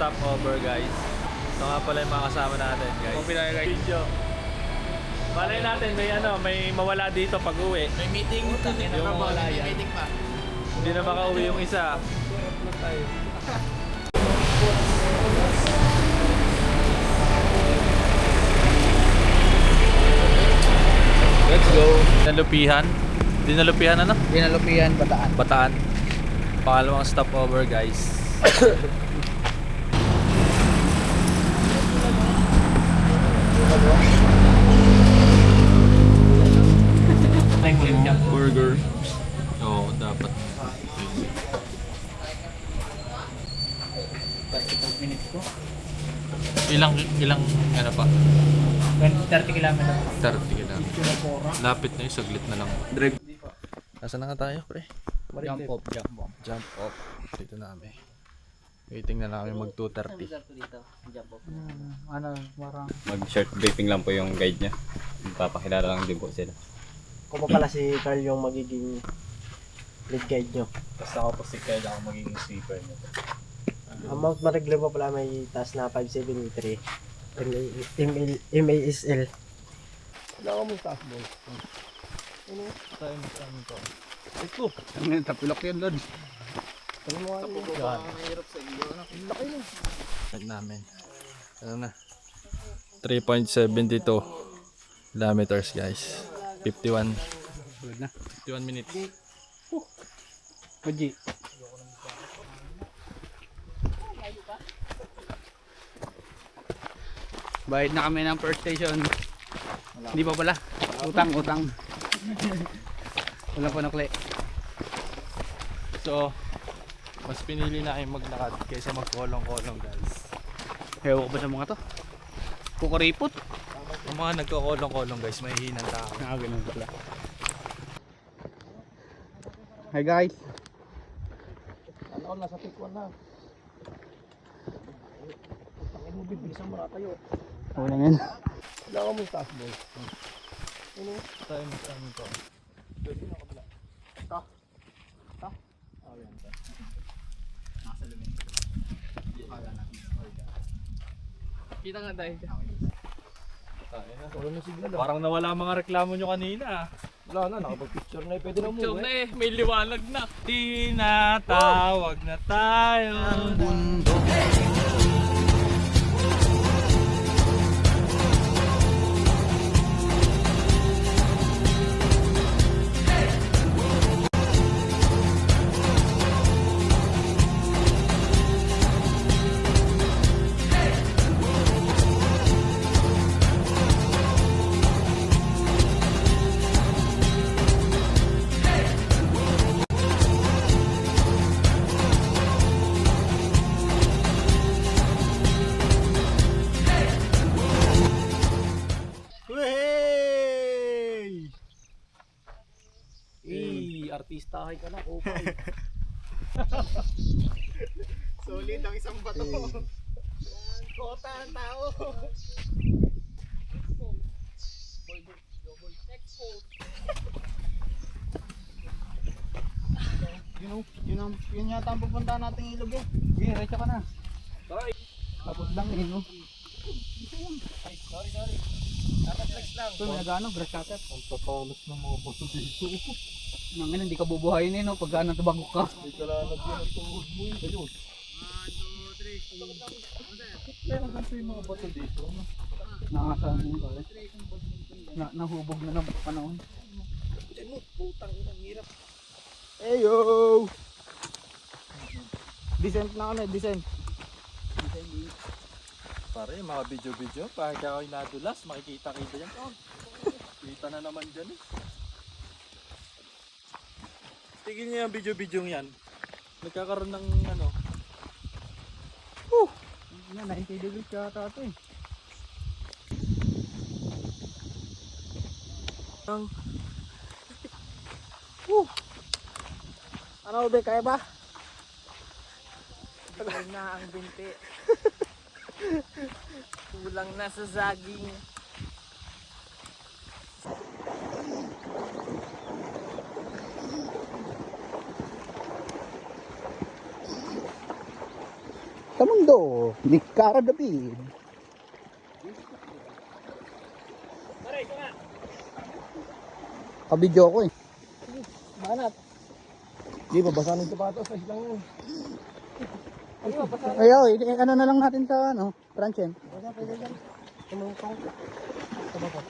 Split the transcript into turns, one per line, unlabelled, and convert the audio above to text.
stopover guys. Ito nga pala yung mga kasama natin guys. Video. Malay natin may mawala dito pag uwi.
May meeting, takin na
Yung
ka
wala
may
yan.
meeting pa.
Hindi na makauwi yung isa. Let's go. Dinalupihan. Dinalupihan ano?
Dinalupihan, Bataan.
Bataan. Pangalawang stopover guys. Burger. Oo, dapat.
35 minutes ko.
Ilang ano pa?
30 kilometer.
30 kilometers. Lapit na yung saglit na lang. Drive. Nasaan na nga tayo, pre?
Jump off, jump off.
Jump off. Dito na kami. Waiting na lang kami mag 2:30.
Jump off. Ano, parang...
Mag-short briefing lang po yung guide niya. Papakilala lang din po sila.
Kung pa pala si Carl yung magiging lead guide nyo.
Basta ako po si Kyle, ako magiging sweeper niya.
Ang Mount Mariglo pa pala may taas na 573. MASL. Wala ko mong taas boy. Ano?
Time to.
Ito.
Ano yun, tapilok yan, Lord.
Ano mo nga yun?
Mahirap sa iyo.
Laki yun.
Tag namin. Ano na? 3.72 kilometers guys. 51
Good na.
51 minutes.
Oji. Bayad na kami ng first station. Hindi pa pala. Utang. Walang panukli.
So, mas pinili na kayong maglakad kaysa magkolong-kolong guys.
Hewa ko ba sa mga to? Kukuripot.
Yung mga nagkokolong-kolong guys, may hinang tao.
Ganun pala. Hi guys.
Ano nasa pick 1 na. Putangin mo bibilisan mo na tayo.
Wala yan.
Wala ko mong taas boy. Ano?
Time to.
Pwede na kabila. Ta. Oh yan.
Nasa lumin. Kita nga tayo.
Wala na signal.
Parang nawala mga reklamo nyo kanina.
Wala na, nakapag-picture na. Pwede na mo.
Joke na may liwanag na. Tinatawag na tayo.
Hey! Artistahay ka na, okay.
Solid ang isang bato. Kota ng tao. Yun yata ang pupunta nating ilog eh. Sige, recha ka na.
Sorry.
Tapos lang eh, no?
Sorry. Nakaplex lang.
Ito, may nagano, grass cutter.
Ang tatalas ng mga bato dito.
Nangin, hindi ka bubuhayin eh, no? Pagka natubagok ka.
Hindi ka lalagyan ang tuhod mo yun. Ayun. Meron ganito yung mga bato dito.
Nakasaan mo ba? Nahubog na ng panahon.
Putang inang hirap. Eyo!
Descent na kami, descent.
Pare, mga video-video. Pagka kayo nadulas, makikita-kita yan. Oh, kita na naman dyan eh. Tigil niyo yung video-video yan. Nagkakaroon ng ano.
Na, 90 degrees yata ito eh.
Ano ba, kaya ba?
Kulang na ang binti. Kulang na sa saging.
Tamundo, ni Cara David. Kabidyo ako eh.
Banat.
Di ba, basa ng sapatos, size lang yan.
Ayun,
Ayaw, ano na lang natin sa, ano, Franchen.
pwede yan. Tumungkong. Ito ba po?